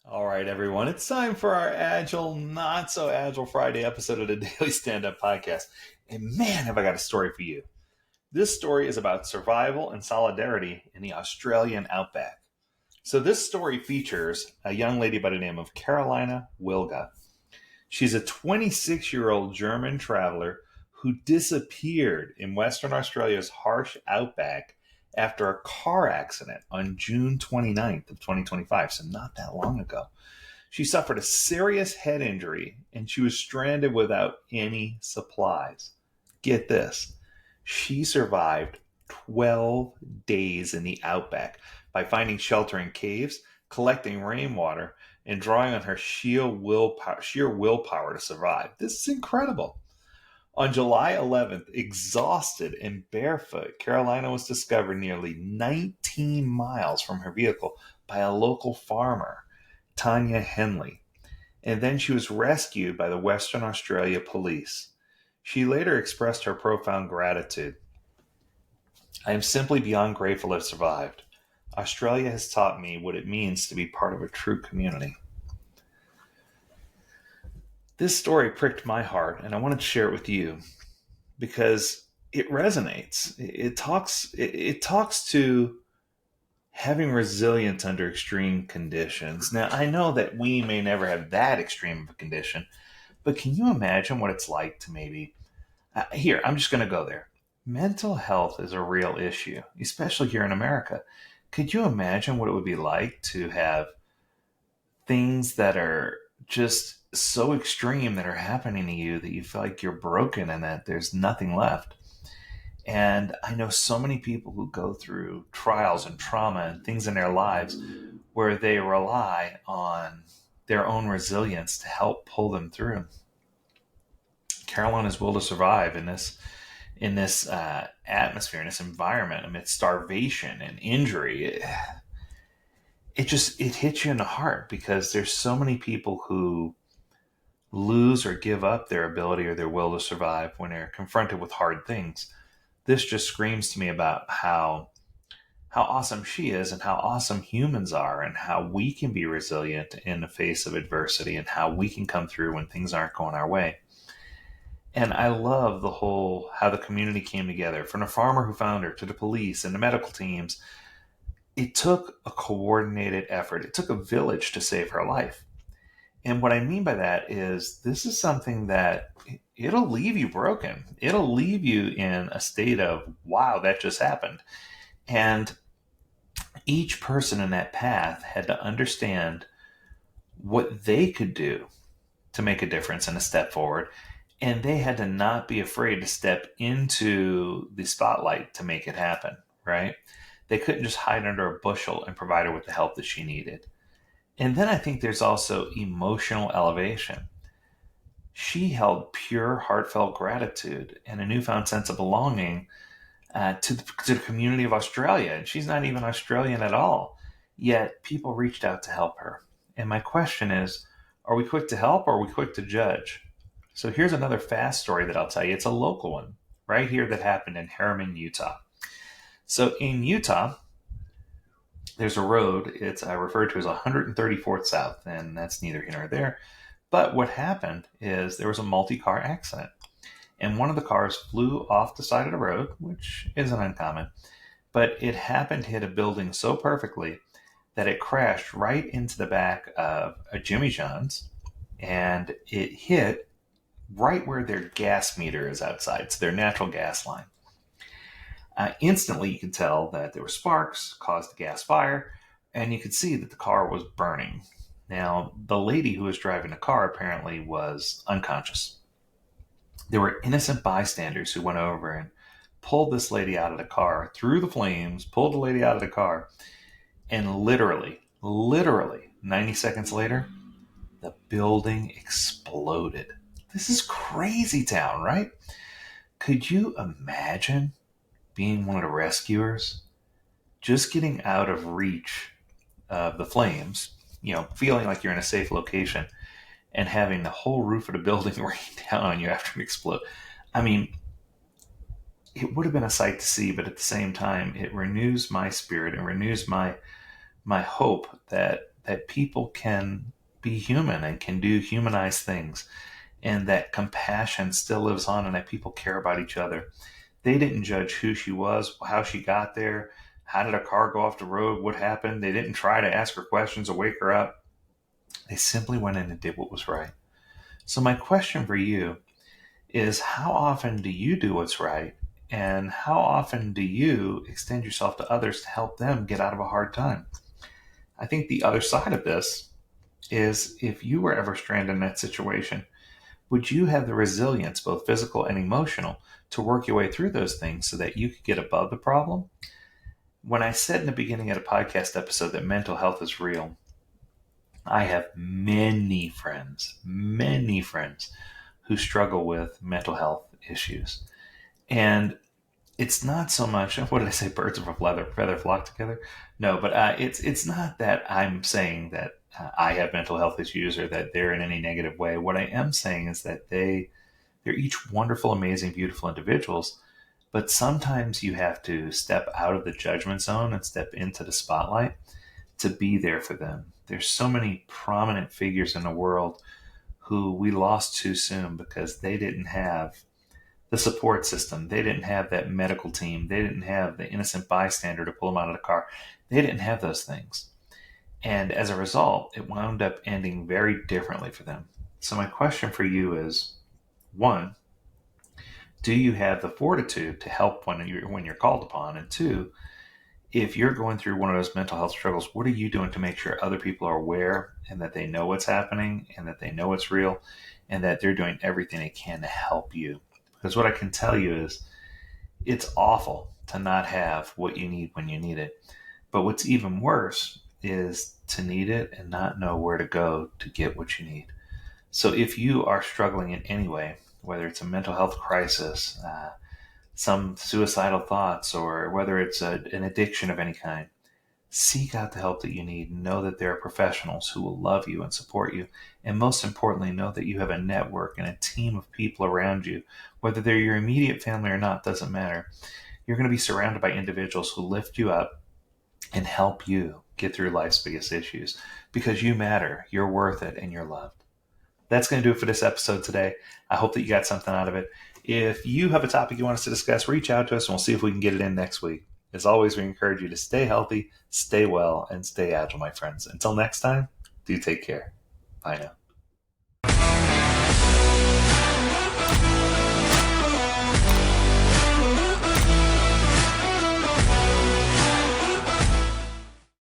All right, everyone. It's time for our Agile, Not So Agile Friday episode of the Daily Stand Up Podcast. And man, have I got a story for you. This story is about survival and solidarity in the Australian Outback. So, this story features a young lady by the name of Carolina Wilga. She's a 26-year-old German traveler who disappeared in Western Australia's harsh outback after a car accident on June 29th of 2025, so not that long ago. She suffered a serious head injury and she was stranded without any supplies. Get this. She survived 12 days in the outback by finding shelter in caves, collecting rainwater, and drawing on her sheer willpower to survive. This is incredible. On July 11th, exhausted and barefoot, Carolina was discovered nearly 19 miles from her vehicle by a local farmer, Tanya Henley, and then she was rescued by the Western Australia Police. She later expressed her profound gratitude. I am simply beyond grateful to have survived. Australia has taught me what it means to be part of a true community. This story pricked my heart, and I wanted to share it with you because it resonates. It talks to having resilience under extreme conditions. Now, I know that we may never have that extreme of a condition, but can you imagine what it's like to maybe, here, I'm just going to go there. Mental health is a real issue, especially here in America. Could you imagine what it would be like to have things that are just so extreme that are happening to you that you feel like you're broken and that there's nothing left? And I know so many people who go through trials and trauma and things in their lives where they rely on their own resilience to help pull them through. Carolina's will to survive in this atmosphere, in this environment, amidst starvation and injury, it hits you in the heart because there's so many people who lose or give up their ability or their will to survive when they're confronted with hard things. This just screams to me about how awesome she is and how awesome humans are and how we can be resilient in the face of adversity and how we can come through when things aren't going our way. And I love the whole how the community came together, from the farmer who found her to the police and the medical teams. It took a coordinated effort. It took a village to save her life. And what I mean by that is this is something that it'll leave you broken. It'll leave you in a state of, wow, that just happened. And each person in that path had to understand what they could do to make a difference and a step forward. And they had to not be afraid to step into the spotlight to make it happen, right? They couldn't just hide under a bushel and provide her with the help that she needed. And then I think there's also emotional elevation. She held pure, heartfelt gratitude and a newfound sense of belonging to the community of Australia. And she's not even Australian at all. Yet people reached out to help her. And my question is, are we quick to help or are we quick to judge? So here's another fast story that I'll tell you. It's a local one right here that happened in Harriman, Utah. So in Utah, there's a road. It's referred to as 134th South, and that's neither here nor there. But what happened is there was a multi-car accident, and one of the cars flew off the side of the road, which isn't uncommon, but it happened to hit a building so perfectly that it crashed right into the back of a Jimmy John's, and it hit right where their gas meter is outside, so their natural gas line. Instantly, you could tell that there were sparks, caused a gas fire, and you could see that the car was burning. Now, the lady who was driving the car apparently was unconscious. There were innocent bystanders who went over and pulled this lady out of the car, through the flames, pulled the lady out of the car, and literally, 90 seconds later, the building exploded. This is crazy town, right? Could you imagine being one of the rescuers, just getting out of reach of the flames, feeling like you're in a safe location and having the whole roof of the building rain down on you after it explodes? I mean, it would have been a sight to see, but at the same time, it renews my spirit and renews my hope that that people can be human and can do humanized things, and that compassion still lives on, and that people care about each other. They didn't judge who she was, how she got there, how did a car go off the road, what happened. They didn't try to ask her questions or wake her up. They simply went in and did what was right. So my question for you is, how often do you do what's right? And how often do you extend yourself to others to help them get out of a hard time? I think the other side of this is, if you were ever stranded in that situation, would you have the resilience, both physical and emotional, to work your way through those things so that you could get above the problem? When I said in the beginning of the podcast episode that mental health is real, I have many friends who struggle with mental health issues. And it's not so much, what did I say, birds of a feather flock together? No, but it's not that I'm saying that I have mental health issues or that they're in any negative way. What I am saying is that they're each wonderful, amazing, beautiful individuals, but sometimes you have to step out of the judgment zone and step into the spotlight to be there for them. There's so many prominent figures in the world who we lost too soon because they didn't have the support system. They didn't have that medical team. They didn't have the innocent bystander to pull them out of the car. They didn't have those things. And as a result, it wound up ending very differently for them. So my question for you is, one, do you have the fortitude to help when you're called upon? And two, if you're going through one of those mental health struggles, what are you doing to make sure other people are aware and that they know what's happening and that they know it's real and that they're doing everything they can to help you? Because what I can tell you is, it's awful to not have what you need when you need it. But what's even worse is to need it and not know where to go to get what you need. So if you are struggling in any way, whether it's a mental health crisis, some suicidal thoughts, or whether it's an addiction of any kind, seek out the help that you need. Know that there are professionals who will love you and support you. And most importantly, know that you have a network and a team of people around you. Whether they're your immediate family or not, doesn't matter. You're going to be surrounded by individuals who lift you up and help you get through life's biggest issues, because you matter, you're worth it, and you're loved. That's going to do it for this episode today. I hope that you got something out of it. If you have a topic you want us to discuss, reach out to us and we'll see if we can get it in next week. As always, we encourage you to stay healthy, stay well, and stay agile, my friends. Until next time, do take care. Bye now.